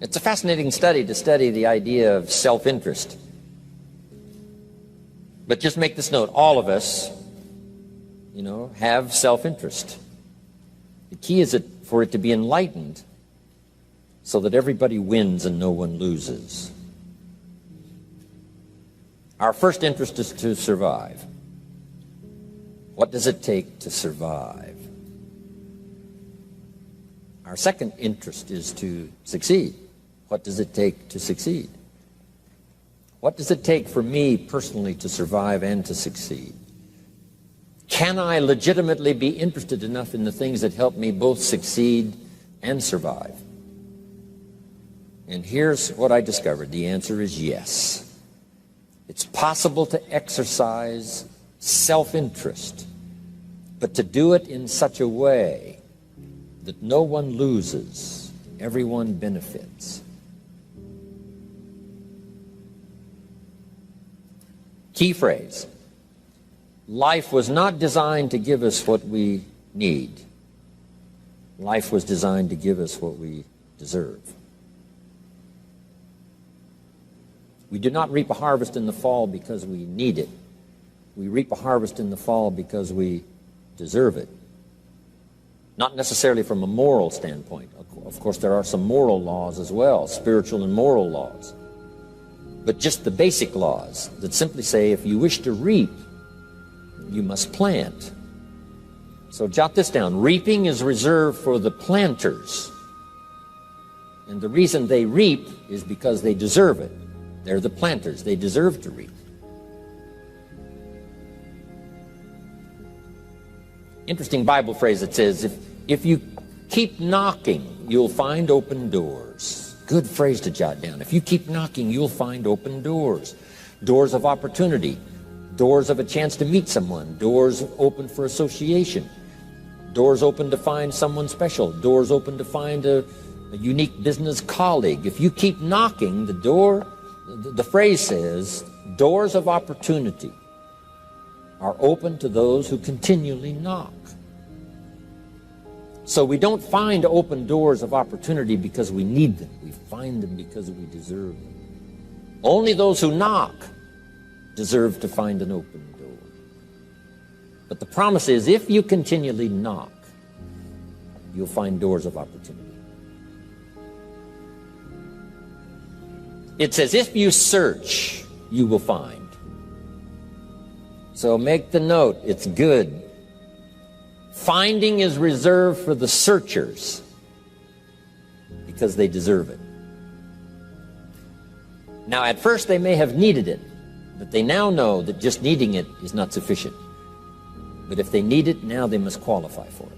It's a fascinating study to study the idea of self-interest. But just make this note, all of us, have self-interest. The key is for it to be enlightened so that everybody wins and no one loses. Our first interest is to survive. What does it take to survive? Our second interest is to succeed. What does it take to succeed? What does it take for me personally to survive and to succeed? Can I legitimately be interested enough in the things that help me both succeed and survive? And here's what I discovered. The answer is yes. It's possible to exercise self-interest, but to do it in such a way that no one loses, everyone benefits. Key phrase. Life was not designed to give us what we need. Life was designed to give us what we deserve. We do not reap a harvest in the fall because we need it. We reap a harvest in the fall because we deserve it. Not necessarily from a moral standpoint. Of course, there are some moral laws as well, spiritual and moral laws. But just the basic laws that simply say if you wish to reap, you must plant. So jot this down. Reaping is reserved for the planters. And the reason they reap is because they deserve it. They're the planters. They deserve to reap. Interesting Bible phrase that says, if you keep knocking, you'll find open doors. Good phrase to jot down. If you keep knocking, you'll find open doors. Doors of opportunity. Doors of a chance to meet someone. Doors open for association. Doors open to find someone special. Doors open to find a unique business colleague. If you keep knocking, the phrase says, doors of opportunity are open to those who continually knock. So we don't find open doors of opportunity because we need them. We find them because we deserve them. Only those who knock deserve to find an open door. But the promise is, if you continually knock, you'll find doors of opportunity. It says, if you search, you will find. So make the note, it's good. Finding is reserved for the searchers because they deserve it. Now, at first they may have needed it, but they now know that just needing it is not sufficient. But if they need it, now they must qualify for it.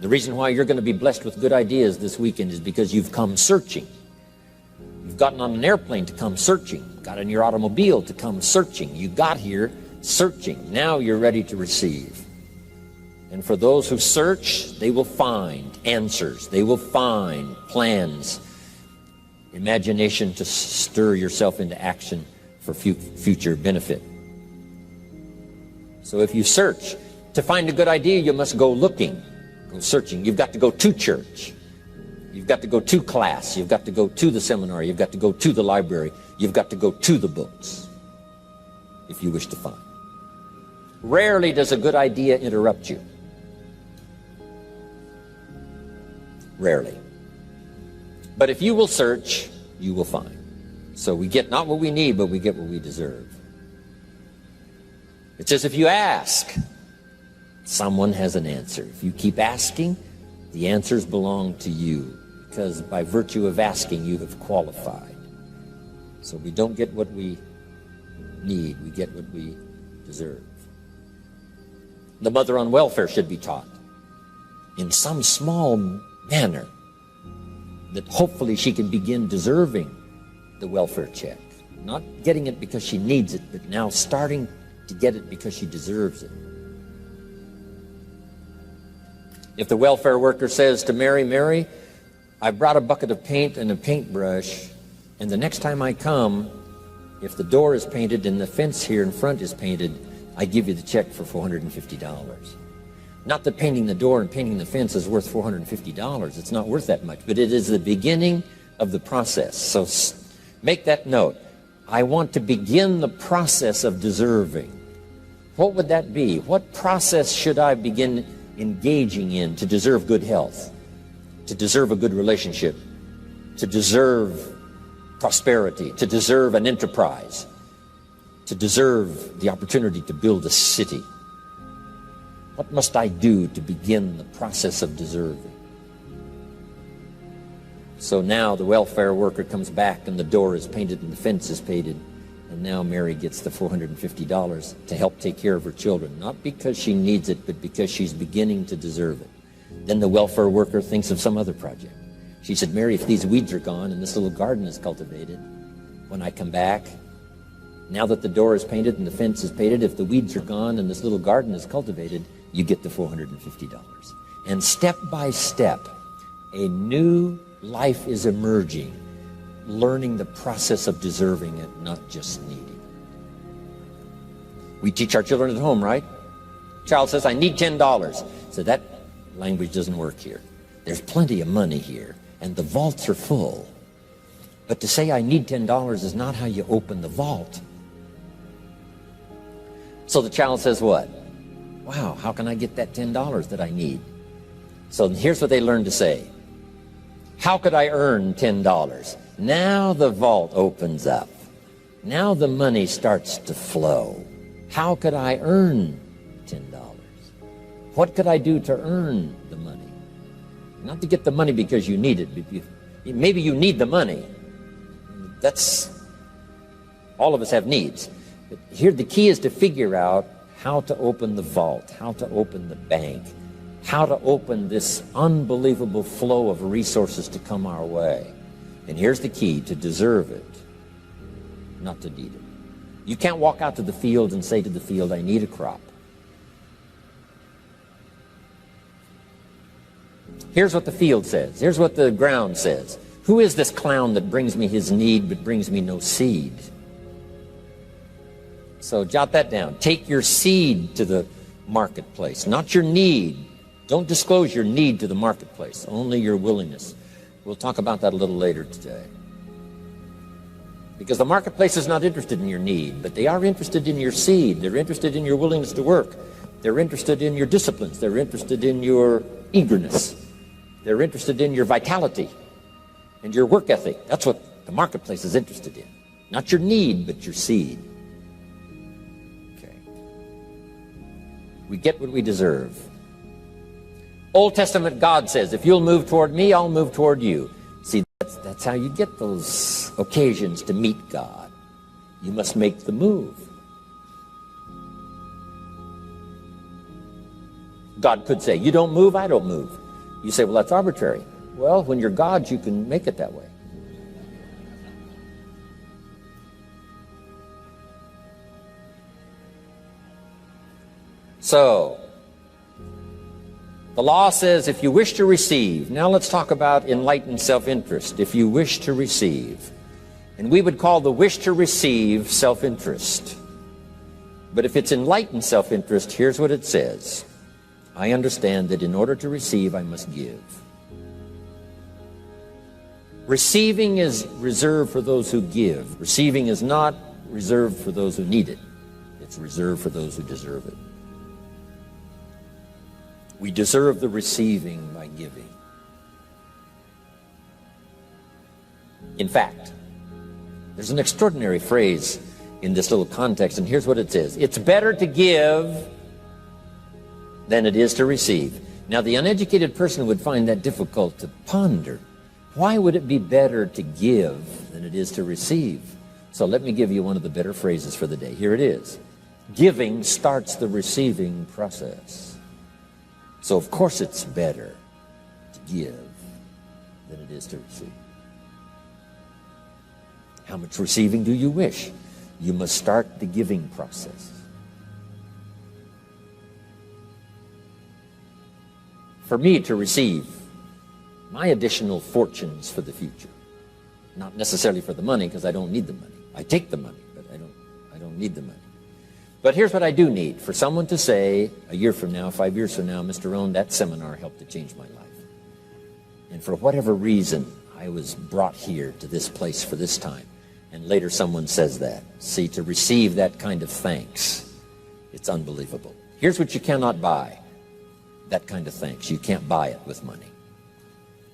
The reason why you're going to be blessed with good ideas this weekend is because you've come searching. You've gotten on an airplane to come searching. Got in your automobile to come searching. You got here searching. Now you're ready to receive. And for those who search, they will find answers. They will find plans, imagination to stir yourself into action for future benefit. So if you search, to find a good idea, you must go looking, go searching. You've got to go to church. You've got to go to class. You've got to go to the seminar. You've got to go to the library. You've got to go to the books if you wish to find. Rarely does a good idea interrupt you. Rarely. But if you will search, you will find. So we get not what we need, but we get what we deserve. It says if you ask, someone has an answer. If you keep asking, the answers belong to you, because by virtue of asking, you have qualified. So we don't get what we need, we get what we deserve. The mother on welfare should be taught in some small manner that hopefully she can begin deserving the welfare check. Not getting it because she needs it, but now starting to get it because she deserves it. If the welfare worker says to Mary, Mary, I brought a bucket of paint and a paintbrush, and the next time I come, if the door is painted and the fence here in front is painted, I give you the check for $450. Not that painting the door and painting the fence is worth $450. It's not worth that much, but it is the beginning of the process. So make that note. I want to begin the process of deserving. What would that be? What process should I begin engaging in to deserve good health, to deserve a good relationship, to deserve prosperity, to deserve an enterprise, to deserve the opportunity to build a city? What must I do to begin the process of deserving? So now the welfare worker comes back and the door is painted and the fence is painted, and now Mary gets the $450 to help take care of her children, not because she needs it, but because she's beginning to deserve it. Then the welfare worker thinks of some other project. She said, Mary, if these weeds are gone and this little garden is cultivated, when I come back, now that the door is painted and the fence is painted, if the weeds are gone and this little garden is cultivated, you get the $450. And step by step, a new life is emerging, learning the process of deserving it, not just needing. We teach our children at home, right? Child says, I need $10. So that language doesn't work here. There's plenty of money here, and the vaults are full. But to say I need $10 is not how you open the vault. So the child says what? Wow, how can I get that $10 that I need? So here's what they learn to say. How could I earn $10? Now the vault opens up. Now the money starts to flow. How could I earn $10? What could I do to earn the money? Not to get the money because you need it. Maybe you need the money. That's, all of us have needs. But here the key is to figure out how to open the vault, how to open the bank, how to open this unbelievable flow of resources to come our way. And here's the key: to deserve it, not to need it. You can't walk out to the field and say to the field, I need a crop. Here's what the field says. Here's what the ground says. Who is this clown that brings me his need but brings me no seed? So jot that down. Take your seed to the marketplace, not your need. Don't disclose your need to the marketplace, only your willingness. We'll talk about that a little later today. Because the marketplace is not interested in your need, but they are interested in your seed. They're interested in your willingness to work. They're interested in your disciplines. They're interested in your eagerness. They're interested in your vitality and your work ethic. That's what the marketplace is interested in. Not your need, but your seed. Okay. We get what we deserve. Old Testament God says, if you'll move toward me, I'll move toward you. See, that's how you get those occasions to meet God. You must make the move. God could say, you don't move, I don't move. You say, well, that's arbitrary. Well, when you're God, you can make it that way. So, the law says if you wish to receive, now let's talk about enlightened self-interest. If you wish to receive, and we would call the wish to receive self-interest. But if it's enlightened self-interest, here's what it says. I understand that in order to receive, I must give. Receiving is reserved for those who give. Receiving is not reserved for those who need it. It's reserved for those who deserve it. We deserve the receiving by giving. In fact, there's an extraordinary phrase in this little context, and here's what it says. It's better to give than it is to receive. Now, the uneducated person would find that difficult to ponder. Why would it be better to give than it is to receive? So let me give you one of the better phrases for the day. Here it is. Giving starts the receiving process. So, of course, it's better to give than it is to receive. How much receiving do you wish? You must start the giving process. For me to receive my additional fortunes for the future, not necessarily for the money, because I don't need the money. I take the money, but I don't need the money. But here's what I do need, for someone to say a year from now, 5 years from now, Mr. Rohn, that seminar helped to change my life. And for whatever reason, I was brought here to this place for this time. And later someone says that. See, to receive that kind of thanks, it's unbelievable. Here's what you cannot buy. That kind of thanks. You can't buy it with money.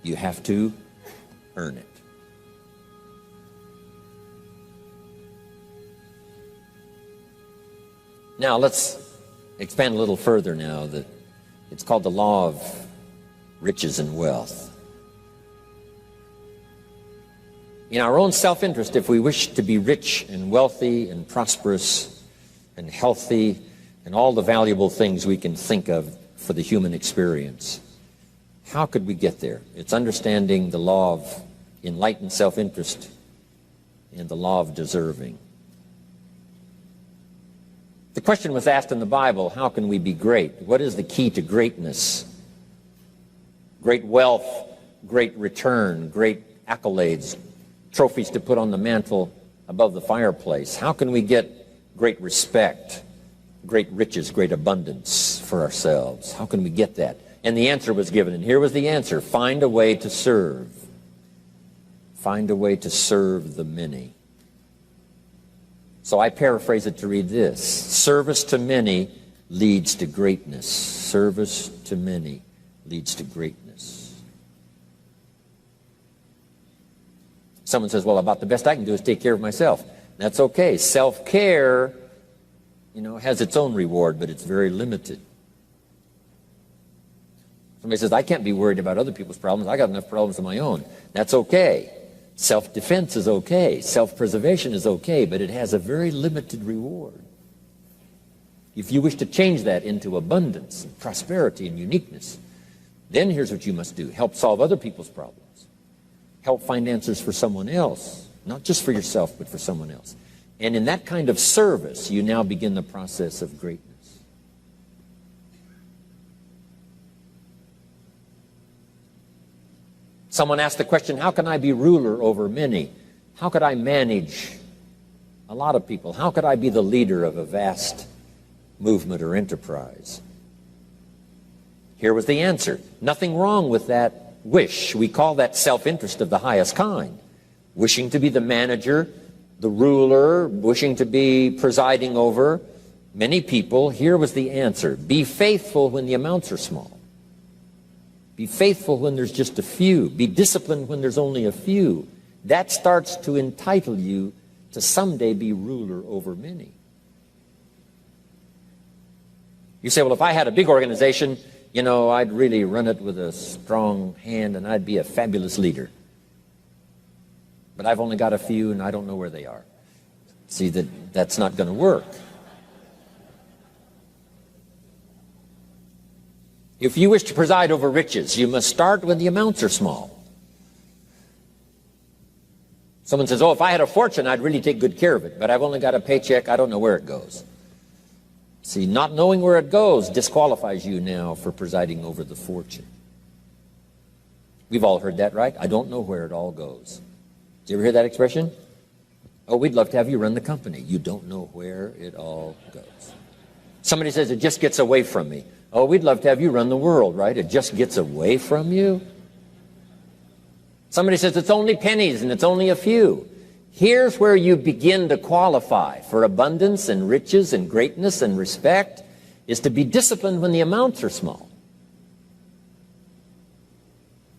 You have to earn it. Now, let's expand a little further now. It's called the law of riches and wealth. In our own self-interest, if we wish to be rich and wealthy and prosperous and healthy and all the valuable things we can think of for the human experience, how could we get there? It's understanding the law of enlightened self-interest and the law of deserving. The question was asked in the Bible, how can we be great? What is the key to greatness? Great wealth, great return, great accolades, trophies to put on the mantle above the fireplace. How can we get great respect, great riches, great abundance for ourselves? How can we get that? And the answer was given, and here was the answer. Find a way to serve. Find a way to serve the many. So I paraphrase it to read this. Service to many leads to greatness. Service to many leads to greatness. Someone says, well, about the best I can do is take care of myself. That's okay. Self-care, has its own reward, but it's very limited. Somebody says, I can't be worried about other people's problems. I got enough problems of my own. That's okay. Self-defense is okay. Self-preservation is okay, but it has a very limited reward. If you wish to change that into abundance and prosperity and uniqueness, then here's what you must do. Help solve other people's problems. Help find answers for someone else, not just for yourself, but for someone else. And in that kind of service, you now begin the process of greatness. Someone asked the question, how can I be ruler over many? How could I manage a lot of people? How could I be the leader of a vast movement or enterprise? Here was the answer. Nothing wrong with that wish. We call that self-interest of the highest kind. Wishing to be the manager, the ruler, wishing to be presiding over many people. Here was the answer. Be faithful when the amounts are small. Be faithful when there's just a few. Be disciplined when there's only a few. That starts to entitle you to someday be ruler over many. You say, well, if I had a big organization, I'd really run it with a strong hand and I'd be a fabulous leader. But I've only got a few and I don't know where they are. See, that's not going to work. If you wish to preside over riches, you must start when the amounts are small. Someone says, oh, if I had a fortune, I'd really take good care of it, but I've only got a paycheck, I don't know where it goes. See, not knowing where it goes disqualifies you now for presiding over the fortune. We've all heard that, right? I don't know where it all goes. Did you ever hear that expression? Oh, we'd love to have you run the company. You don't know where it all goes. Somebody says, it just gets away from me. Oh, we'd love to have you run the world, right? It just gets away from you. Somebody says it's only pennies and it's only a few. Here's where you begin to qualify for abundance and riches and greatness and respect, is to be disciplined when the amounts are small.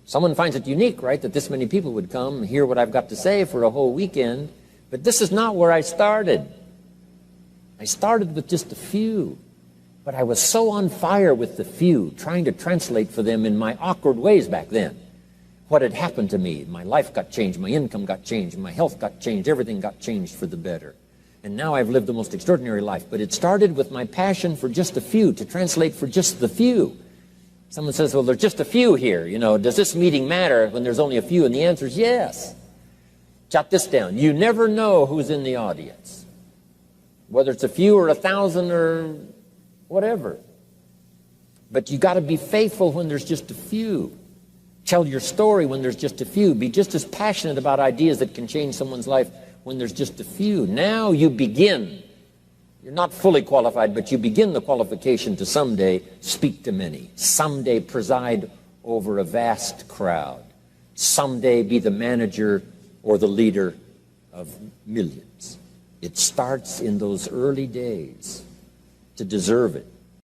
Someone finds it unique, right, that this many people would come and hear what I've got to say for a whole weekend, but this is not where I started. I started with just a few. But I was so on fire with the few, trying to translate for them in my awkward ways back then what had happened to me. My life got changed, my income got changed, my health got changed, everything got changed for the better. And now I've lived the most extraordinary life. But it started with my passion for just a few, to translate for just the few. Someone says, well, there's just a few here. Does this meeting matter when there's only a few? And the answer is yes. Jot this down. You never know who's in the audience, whether it's a few or 1,000 or whatever. But you got to be faithful when there's just a few. Tell your story when there's just a few. Be just as passionate about ideas that can change someone's life when there's just a few. Now you begin You're not fully qualified, but you begin the qualification to someday speak to many, someday preside over a vast crowd, someday be the manager or the leader of millions. It starts in those early days. To deserve it,